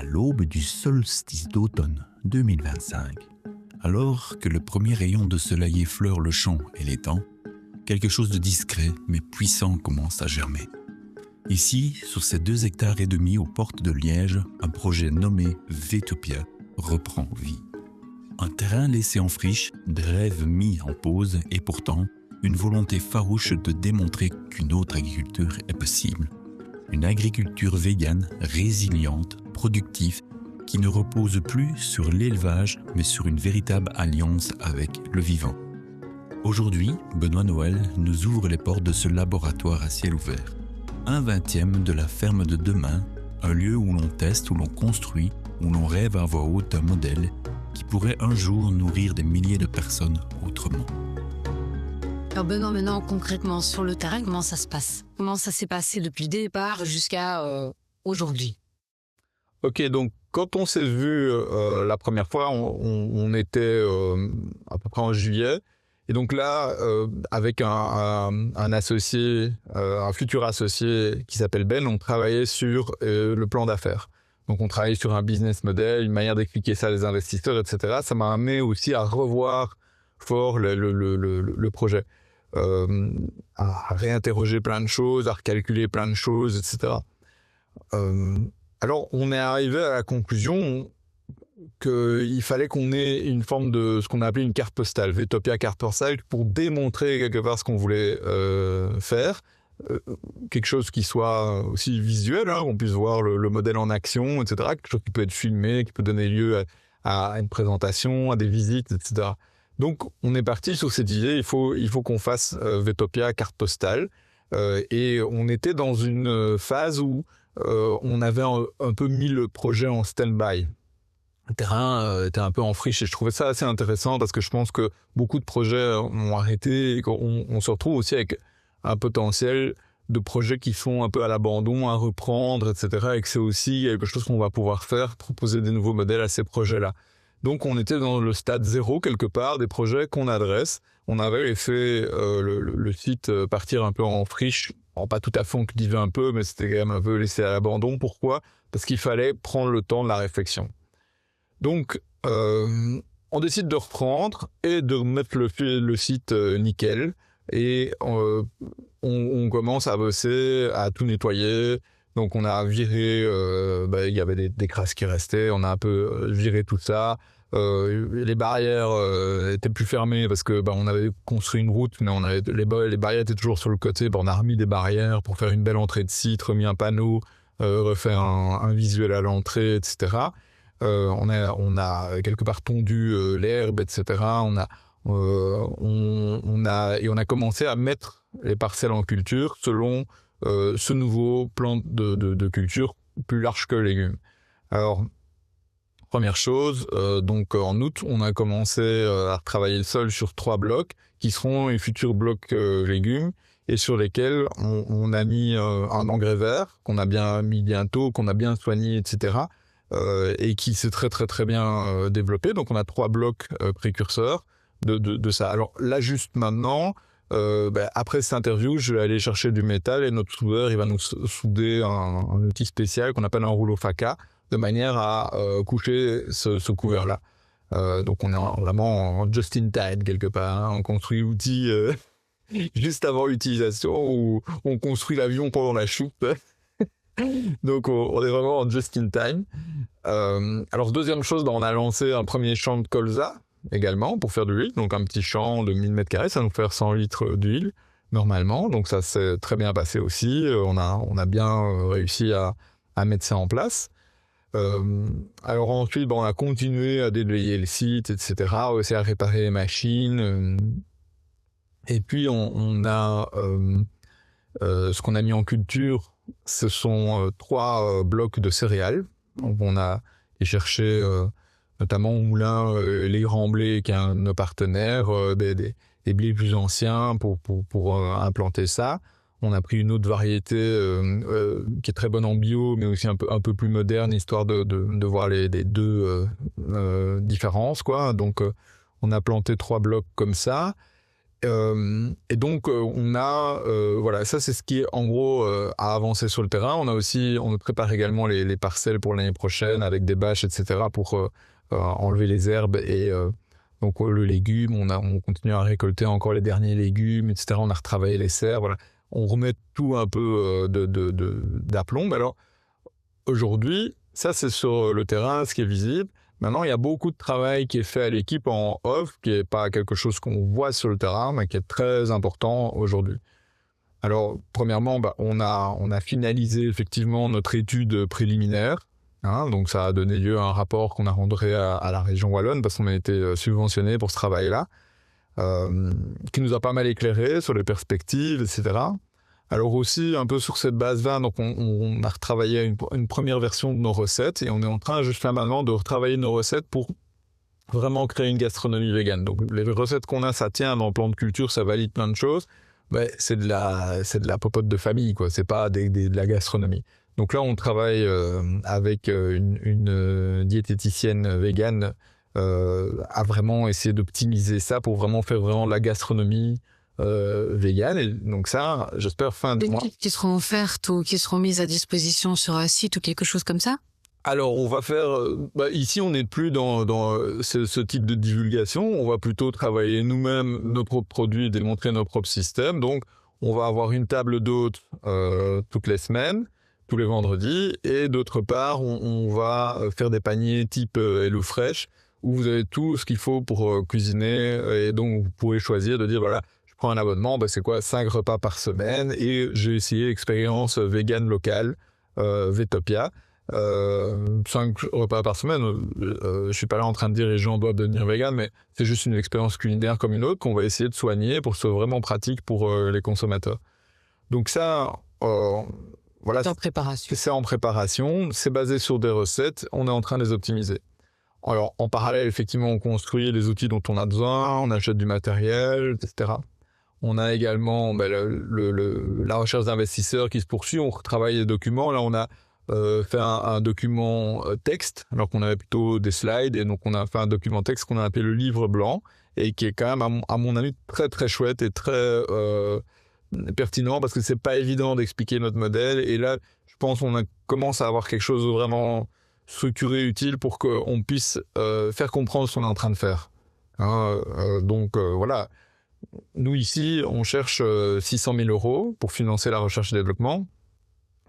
à l'aube du solstice d'automne 2025. Alors que le premier rayon de soleil effleure le champ et l'étang, quelque chose de discret mais puissant commence à germer. Ici, sur ces 2,5 hectares aux portes de Liège, un projet nommé Vetopia reprend vie. Un terrain laissé en friche, des rêves mis en pause et pourtant une volonté farouche de démontrer qu'une autre agriculture est possible. Une agriculture végane, résiliente, productive, qui ne repose plus sur l'élevage mais sur une véritable alliance avec le vivant. Aujourd'hui, Benoît Noël nous ouvre les portes de ce laboratoire à ciel ouvert. Un 20e de la ferme de demain, un lieu où l'on teste, où l'on construit, où l'on rêve à voix haute un modèle qui pourrait un jour nourrir des milliers de personnes autrement. Alors Benoît, maintenant concrètement sur le terrain, comment ça se passe? Comment ça s'est passé depuis le départ jusqu'à aujourd'hui? Ok, donc quand on s'est vu la première fois, on était à peu près en juillet. Et donc là, avec un associé, un futur associé qui s'appelle Ben, on travaillait sur le plan d'affaires. Donc on travaillait sur un business model, une manière d'expliquer ça à des investisseurs, etc. Ça m'a amené aussi à revoir fort le projet, à réinterroger plein de choses, à recalculer plein de choses, etc. Alors on est arrivé à la conclusion qu'il fallait qu'on ait une forme de ce qu'on a appelé une carte postale, Vetopia carte postale, pour démontrer quelque part ce qu'on voulait faire, quelque chose qui soit aussi visuel, hein, qu'on puisse voir le modèle en action, etc., quelque chose qui peut être filmé, qui peut donner lieu à une présentation, à des visites, etc. Donc on est parti sur cette idée, il faut qu'on fasse Vetopia carte postale, et on était dans une phase où on avait un peu mis le projet en stand-by. Le terrain était un peu en friche et je trouvais ça assez intéressant parce que je pense que beaucoup de projets ont arrêté et qu'on se retrouve aussi avec un potentiel de projets qui sont un peu à l'abandon, à reprendre, etc. et que c'est aussi quelque chose qu'on va pouvoir faire, proposer des nouveaux modèles à ces projets-là. Donc on était dans le stade zéro quelque part des projets qu'on adresse. On avait fait le site partir un peu en friche. Alors, pas tout à fait, on cultivait un peu, mais c'était quand même un peu laissé à l'abandon. Pourquoi? Parce qu'il fallait prendre le temps de la réflexion. Donc, on décide de reprendre et de remettre le site nickel. Et on commence à bosser, à tout nettoyer. Donc, on a viré, il y avait des crasses qui restaient. On a un peu viré tout ça. Les barrières étaient plus fermées parce que on avait construit une route, mais les barrières étaient toujours sur le côté. On a remis des barrières pour faire une belle entrée de site, remis un panneau, refaire un visuel à l'entrée, etc. On a quelque part tondu l'herbe, etc. On a commencé à mettre les parcelles en culture selon ce nouveau plan de culture plus large que légumes. Alors, première chose, donc en août, on a commencé à travailler le sol sur 3 blocs qui seront les futurs blocs légumes et sur lesquels on a mis un engrais vert qu'on a bien mis bientôt, qu'on a bien soigné, etc. Et qui s'est très très très bien développé. Donc on a 3 blocs précurseurs de ça. Alors là juste maintenant, après cette interview, je vais aller chercher du métal et notre soudeur il va nous souder un outil spécial qu'on appelle un rouleau faca de manière à coucher ce couvert-là. Donc on est vraiment en just in time quelque part. Hein. On construit l'outil juste avant l'utilisation ou on construit l'avion pendant la chute. Donc on est vraiment en just in time. Alors deuxième chose, on a lancé un premier champ de colza également pour faire de l'huile. Donc un petit champ de 1000 m², ça va nous faire 100 litres d'huile normalement. Donc ça s'est très bien passé aussi. On a bien réussi à mettre ça en place. Alors ensuite, on a continué à déblayer le site, etc. Aussi à réparer les machines. Et puis on a ce qu'on a mis en culture. Ce sont 3 blocs de céréales. Donc on a cherché notamment au moulin les grands blés qui est un de nos partenaires, des blés plus anciens pour implanter ça. On a pris une autre variété qui est très bonne en bio, mais aussi un peu plus moderne, histoire de voir les deux différences, quoi. Donc on a planté 3 blocs comme ça. Et donc, on a, voilà, ça c'est ce qui est en gros à avancer sur le terrain. On prépare également les parcelles pour l'année prochaine avec des bâches, etc. pour enlever les herbes et donc le légume. On continue à récolter encore les derniers légumes, etc. On a retravaillé les serres, voilà. On remet tout un peu d'aplomb. Mais alors, aujourd'hui, ça c'est sur le terrain, ce qui est visible. Maintenant, il y a beaucoup de travail qui est fait à l'équipe en off, qui n'est pas quelque chose qu'on voit sur le terrain, mais qui est très important aujourd'hui. Alors, premièrement, on a finalisé effectivement notre étude préliminaire. Donc, ça a donné lieu à un rapport qu'on a rendu à la région Wallonne, parce qu'on a été subventionné pour ce travail-là, qui nous a pas mal éclairé sur les perspectives, etc. Alors aussi, un peu sur cette base-là, donc on a retravaillé une première version de nos recettes et on est en train jusqu'à maintenant de retravailler nos recettes pour vraiment créer une gastronomie végane. Donc les recettes qu'on a, ça tient dans le plan de culture, ça valide plein de choses, mais c'est de la popote de famille, quoi. C'est pas de la gastronomie. Donc là, on travaille avec une diététicienne végane à vraiment essayer d'optimiser ça pour vraiment faire vraiment de la gastronomie vegan. Et donc ça, j'espère fin de mois. Des kits qui seront offertes ou qui seront mises à disposition sur un site ou quelque chose comme ça? Alors, on va faire... ici, on n'est plus dans ce type de divulgation. On va plutôt travailler nous-mêmes nos propres produits et démontrer nos propres systèmes. Donc, on va avoir une table d'hôtes toutes les semaines, tous les vendredis. Et d'autre part, on va faire des paniers type HelloFresh où vous avez tout ce qu'il faut pour cuisiner. Et donc, vous pouvez choisir de dire, voilà, je prends un abonnement, c'est quoi, 5 repas par semaine. Et j'ai essayé expérience vegan locale, Vetopia. 5 repas par semaine, je suis pas là en train de dire les gens doivent devenir vegan, mais c'est juste une expérience culinaire comme une autre qu'on va essayer de soigner pour que ce soit vraiment pratique pour les consommateurs. Donc ça, voilà, C'est en préparation. c'est en préparation, c'est basé sur des recettes, on est en train de les optimiser. Alors en parallèle, effectivement, on construit les outils dont on a besoin, on achète du matériel, etc. On a également la recherche d'investisseurs qui se poursuit, on retravaille les documents. Là, on a fait un document texte, alors qu'on avait plutôt des slides, et donc on a fait un document texte qu'on a appelé le livre blanc, et qui est quand même, à mon avis, très très chouette et très pertinent, parce que c'est pas évident d'expliquer notre modèle, et là, je pense qu'on commence à avoir quelque chose de vraiment structuré, utile, pour qu'on puisse faire comprendre ce qu'on est en train de faire. Donc voilà, nous ici, on cherche 600 000 € pour financer la recherche et développement.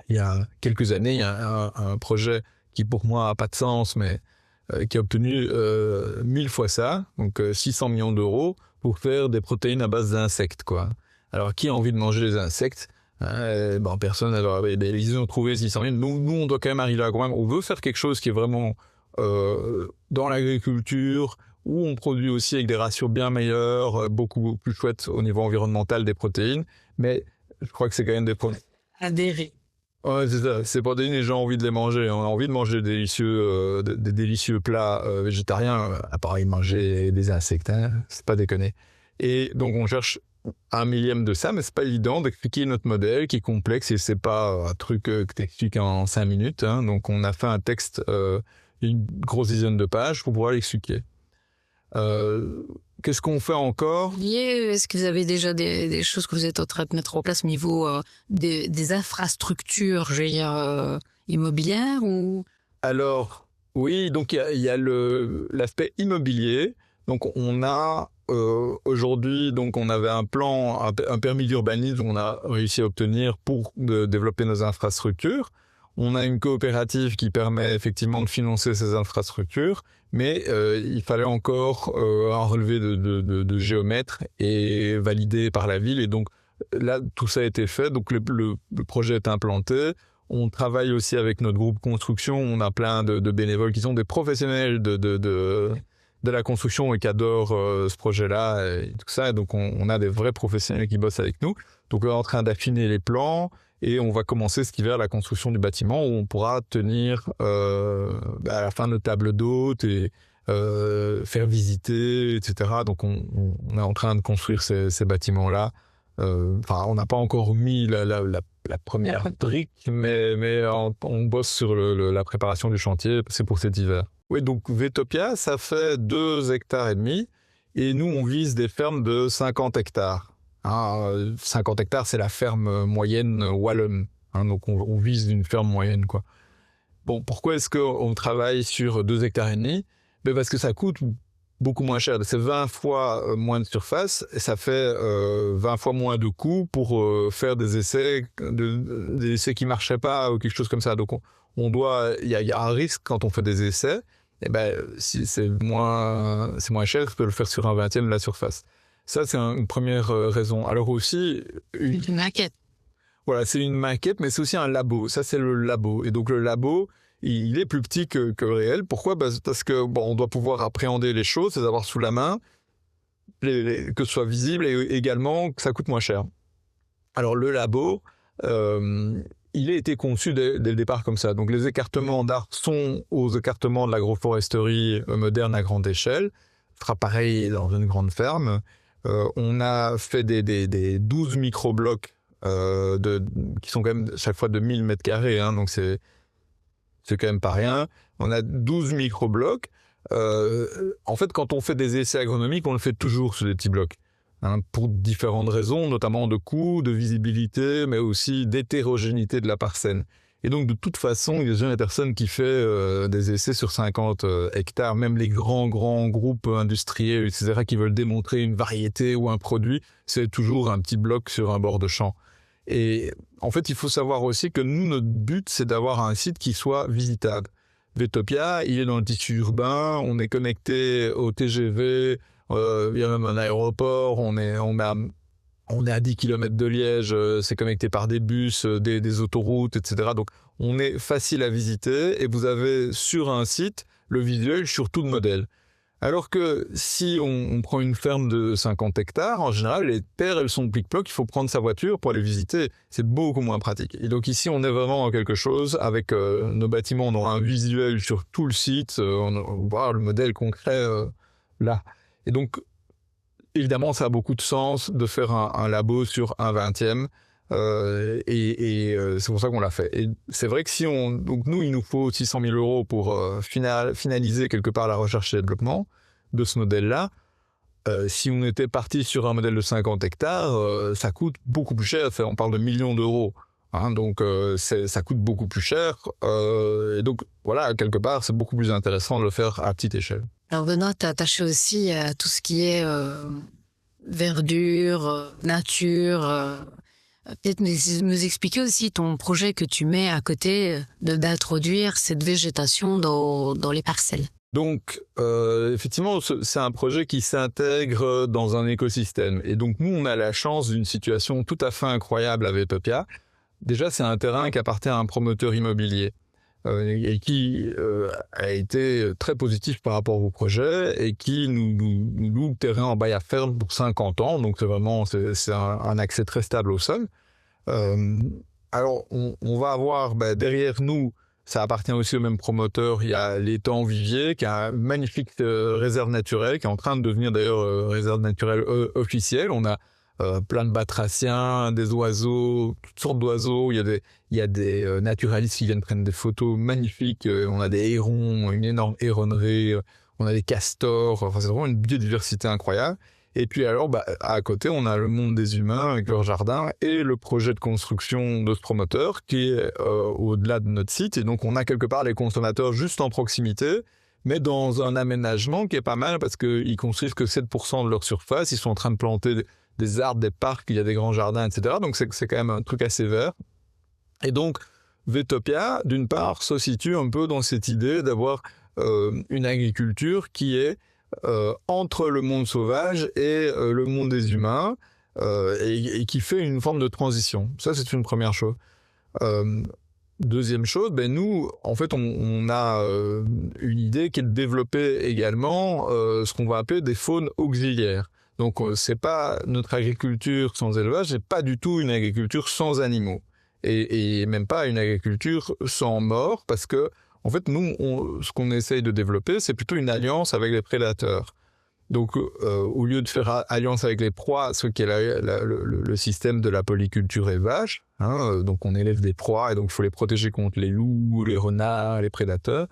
Il y a quelques années, il y a un projet qui pour moi n'a pas de sens, mais qui a obtenu 1000 fois ça, donc 600 millions d'euros pour faire des protéines à base d'insectes, quoi. Alors, qui a envie de manger des insectes? Personne. Alors, ils ont trouvé 600 000. Nous, on doit quand même arriver à convaincre. On veut faire quelque chose qui est vraiment dans l'agriculture, où on produit aussi avec des ratios bien meilleurs, beaucoup plus chouettes au niveau environnemental des protéines, mais je crois que c'est quand même des produits. Adhérer. Ouais, c'est ça. C'est pas donné, les gens ont envie de les manger. On a envie de manger des délicieux plats végétariens, à part y manger des insectes, hein. C'est pas déconner. Et donc, on cherche 1/1000 de ça, mais c'est pas évident d'expliquer notre modèle qui est complexe et c'est pas un truc que t'expliques en 5 minutes, hein. Donc, on a fait un texte, une grosse dizaine de pages pour pouvoir l'expliquer. Qu'est-ce qu'on fait encore? Est-ce que vous avez déjà des choses que vous êtes en train de mettre en place au niveau des infrastructures, je veux dire, immobilières ou... Alors, oui, donc il y a l'aspect immobilier. Donc, on a aujourd'hui, donc on avait un plan, un permis d'urbanisme qu'on a réussi à obtenir pour développer nos infrastructures. On a une coopérative qui permet effectivement de financer ces infrastructures, mais il fallait encore un relevé de géomètre et validé par la ville. Et donc là, tout ça a été fait. Donc le projet est implanté. On travaille aussi avec notre groupe construction. On a plein de bénévoles qui sont des professionnels de la construction et qui adorent ce projet-là et tout ça. Et donc on a des vrais professionnels qui bossent avec nous. Donc on est en train d'affiner les plans. Et on va commencer cet hiver la construction du bâtiment où on pourra tenir à la fin de table d'hôtes et faire visiter, etc. Donc on est en train de construire ces bâtiments-là. On n'a pas encore mis la première brique, mais on bosse sur la préparation du chantier. C'est pour cet hiver. Oui, donc Vetopia, ça fait 2,5 hectares. Et nous, on vise des fermes de 50 hectares. 50 hectares, c'est la ferme moyenne wallonne. Donc, on vise une ferme moyenne, quoi. Bon, pourquoi est-ce qu'on travaille sur 2,5 hectares? Parce que ça coûte beaucoup moins cher. C'est 20 fois moins de surface et ça fait 20 fois moins de coûts pour faire des essais qui marchaient pas ou quelque chose comme ça. Donc, il y a un risque quand on fait des essais. Si c'est moins cher, on peut le faire sur un 20e de la surface. Ça, c'est une première raison. Alors aussi... Une maquette. Voilà, c'est une maquette, mais c'est aussi un labo. Ça, c'est le labo. Et donc, le labo, il est plus petit que le réel. Pourquoi? Parce que on doit pouvoir appréhender les choses, les avoir sous la main, que ce soit visible et également que ça coûte moins cher. Alors, le labo, il a été conçu dès le départ comme ça. Donc, les écartements d'arbres sont aux écartements de l'agroforesterie moderne à grande échelle. Ce sera pareil dans une grande ferme. On a fait des 12 microblocs qui sont quand même chaque fois de 1000 mètres carrés, donc c'est quand même pas rien. On a 12 microblocs. En fait, quand on fait des essais agronomiques, on le fait toujours sur des petits blocs, pour différentes raisons, notamment de coût, de visibilité, mais aussi d'hétérogénéité de la parcelle. Et donc, de toute façon, il y a jamais personne qui fait des essais sur 50 hectares, même les grands groupes industriels, etc., qui veulent démontrer une variété ou un produit, c'est toujours un petit bloc sur un bord de champ. Et en fait, il faut savoir aussi que nous, notre but, c'est d'avoir un site qui soit visitable. Vetopia, il est dans le tissu urbain, on est connecté au TGV, il y a même un aéroport, on est à 10 km de Liège, c'est connecté par des bus, des autoroutes, etc. Donc, on est facile à visiter et vous avez sur un site le visuel sur tout le modèle. Alors que si on prend une ferme de 50 hectares, en général, les terres, elles sont plic-ploc, il faut prendre sa voiture pour aller visiter. C'est beaucoup moins pratique. Et donc ici, on est vraiment dans quelque chose avec nos bâtiments, on aura un visuel sur tout le site, on voit le modèle concret là. Et donc, évidemment, ça a beaucoup de sens de faire un labo sur un 20e. C'est pour ça qu'on l'a fait. Et c'est vrai que donc nous, il nous faut 600 000 euros pour finaliser quelque part la recherche et développement de ce modèle-là. Si on était parti sur un modèle de 50 hectares, ça coûte beaucoup plus cher. On parle de millions d'euros. Donc, ça coûte beaucoup plus cher. Et donc, voilà, quelque part, c'est beaucoup plus intéressant de le faire à petite échelle. Alors, Benoît, t'es attaché aussi à tout ce qui est verdure, nature. Peut-être nous expliquer aussi ton projet que tu mets à côté d'introduire cette végétation dans les parcelles. Donc, effectivement, c'est un projet qui s'intègre dans un écosystème. Et donc, nous, on a la chance d'une situation tout à fait incroyable à Vetopia. Déjà, c'est un terrain qui appartient à un promoteur immobilier et qui a été très positif par rapport au projet et qui nous loue le terrain en bail à ferme pour 50 ans. Donc, c'est un accès très stable au sol. Alors, on va avoir derrière nous, ça appartient aussi au même promoteur, il y a l'étang Vivier, qui a une magnifique réserve naturelle, qui est en train de devenir d'ailleurs réserve naturelle officielle. On a plein de batraciens, des oiseaux, toutes sortes d'oiseaux. Il y a des naturalistes qui viennent prendre des photos magnifiques. On a des hérons, une énorme héronnerie. On a des castors. Enfin, c'est vraiment une biodiversité incroyable. Et puis alors, à côté, on a le monde des humains avec leur jardin et le projet de construction de ce promoteur qui est au-delà de notre site. Et donc, on a quelque part les consommateurs juste en proximité, mais dans un aménagement qui est pas mal parce qu'ils construisent que 7% de leur surface. Ils sont en train de planter des arbres, des parcs, il y a des grands jardins, etc. Donc, c'est quand même un truc assez vert. Et donc, Vetopia, d'une part, se situe un peu dans cette idée d'avoir une agriculture qui est entre le monde sauvage et le monde des humains et qui fait une forme de transition. Ça, c'est une première chose. Deuxième chose, nous, en fait, on a une idée qui est de développer également ce qu'on va appeler des faunes auxiliaires. Donc, c'est pas notre agriculture sans élevage, c'est pas du tout une agriculture sans animaux. Et même pas une agriculture sans mort, parce que en fait, nous, ce qu'on essaye de développer, c'est plutôt une alliance avec les prédateurs. Donc, au lieu de faire alliance avec les proies, ce qui est le système de la polyculture élevage, donc on élève des proies et donc il faut les protéger contre les loups, les renards, les prédateurs.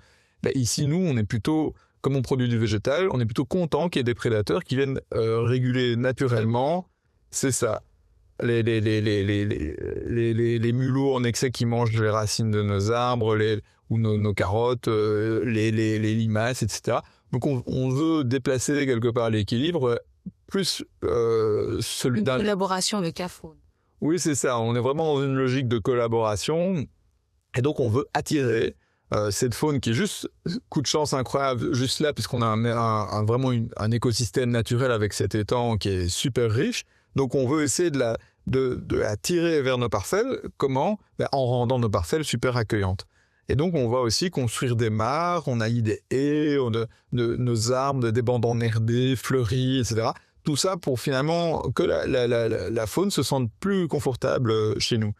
Ici, nous, on est plutôt comme on produit du végétal, on est plutôt content qu'il y ait des prédateurs qui viennent réguler naturellement. C'est ça. Les mulots en excès qui mangent les racines de nos arbres, ou nos carottes, les limaces, etc. Donc on veut déplacer quelque part l'équilibre, plus celui d'un... Collaboration avec la faune. Oui, c'est ça. On est vraiment dans une logique de collaboration. Et donc, on veut attirer cette faune qui est juste, coup de chance incroyable, juste là, puisqu'on a vraiment un écosystème naturel avec cet étang qui est super riche. Donc, on veut essayer de la tirer vers nos parcelles. Comment ? En rendant nos parcelles super accueillantes. Et donc, on va aussi construire des mares, on a eu des haies, nos arbres, des bandes enherbées, fleuries, etc. Tout ça pour finalement que la faune se sente plus confortable chez nous.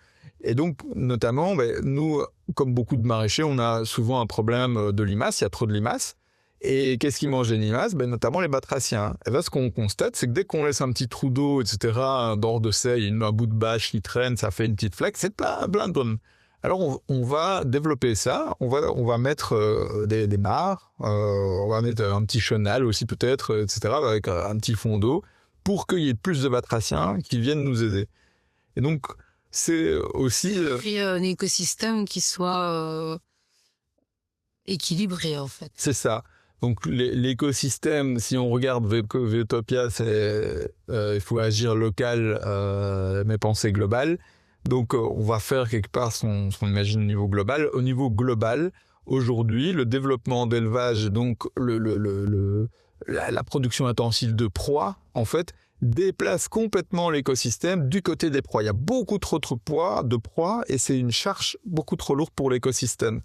Et donc, notamment, nous, comme beaucoup de maraîchers, on a souvent un problème de limaces, il y a trop de limaces. Et qu'est-ce qui mange les limaces ? Notamment les batraciens. Et là, ce qu'on constate, c'est que dès qu'on laisse un petit trou d'eau, etc., un dehors de sel, un bout de bâche qui traîne, ça fait une petite flaque, c'est plein de bonnes. Alors, on va développer ça, on va mettre des mares, on va mettre un petit chenal aussi peut-être, etc., avec un petit fond d'eau, pour qu'il y ait plus de batraciens qui viennent nous aider. Et donc, c'est aussi... un écosystème qui soit équilibré, en fait. C'est ça. Donc, l'écosystème, si on regarde Veotopia, il faut agir local, mais penser global. Donc, on va faire quelque part ce qu'on imagine au niveau global. Au niveau global, aujourd'hui, le développement d'élevage, donc la production intensive de proies, en fait, déplace complètement l'écosystème du côté des proies. Il y a beaucoup trop de proies et c'est une charge beaucoup trop lourde pour l'écosystème.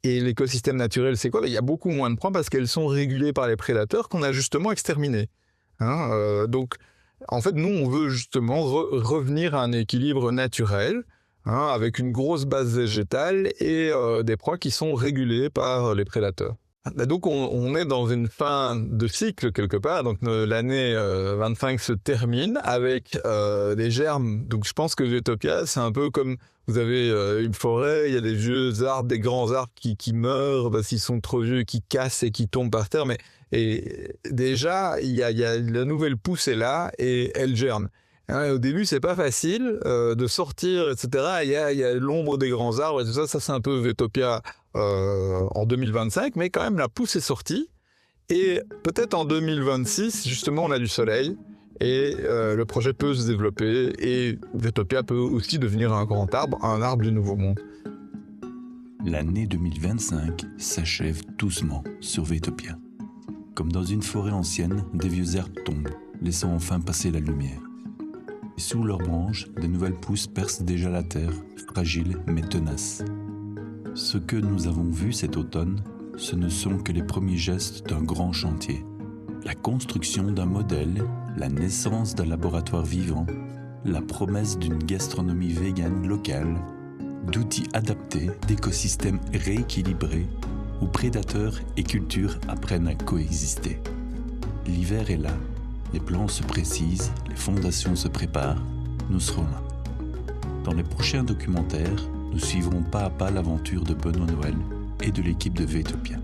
Et l'écosystème naturel, c'est quoi ? Il y a beaucoup moins de proies parce qu'elles sont régulées par les prédateurs qu'on a justement exterminés. Donc, en fait, nous, on veut justement revenir à un équilibre naturel, avec une grosse base végétale et des proies qui sont régulées par les prédateurs. Donc, on est dans une fin de cycle quelque part. Donc, l'année 25 se termine avec des germes. Donc, je pense que Veotopia, c'est un peu comme vous avez une forêt, il y a des vieux arbres, des grands arbres qui meurent parce qu'ils sont trop vieux, qui cassent et qui tombent par terre. Et déjà, il y a la nouvelle pousse est là et elle germe. Au début, c'est pas facile de sortir, etc. Il y a l'ombre des grands arbres et tout ça. Ça, c'est un peu Veotopia en 2025, mais quand même, la pousse est sortie. Et peut-être en 2026, justement, on a du soleil et le projet peut se développer et Veotopia peut aussi devenir un grand arbre, un arbre du Nouveau Monde. L'année 2025 s'achève doucement sur Veotopia. Comme dans une forêt ancienne, des vieux arbres tombent, laissant enfin passer la lumière. Et sous leurs branches, de nouvelles pousses percent déjà la terre, fragiles mais tenaces. Ce que nous avons vu cet automne, ce ne sont que les premiers gestes d'un grand chantier. La construction d'un modèle, la naissance d'un laboratoire vivant, la promesse d'une gastronomie végane locale, d'outils adaptés, d'écosystèmes rééquilibrés, où prédateurs et cultures apprennent à coexister. L'hiver est là, les plans se précisent, les fondations se préparent, nous serons là. Dans les prochains documentaires, nous suivrons pas à pas l'aventure de Benoît Noël et de l'équipe de Veotopia.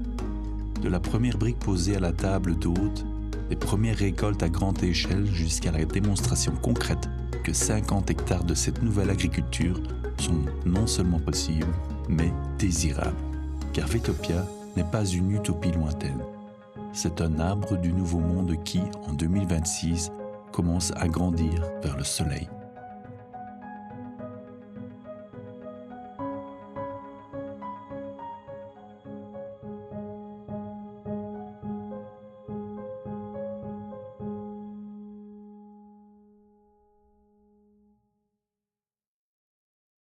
De la première brique posée à la table d'hôte, des premières récoltes à grande échelle jusqu'à la démonstration concrète que 50 hectares de cette nouvelle agriculture sont non seulement possibles, mais désirables. Car Veotopia n'est pas une utopie lointaine. C'est un arbre du Nouveau Monde qui, en 2026, commence à grandir vers le soleil.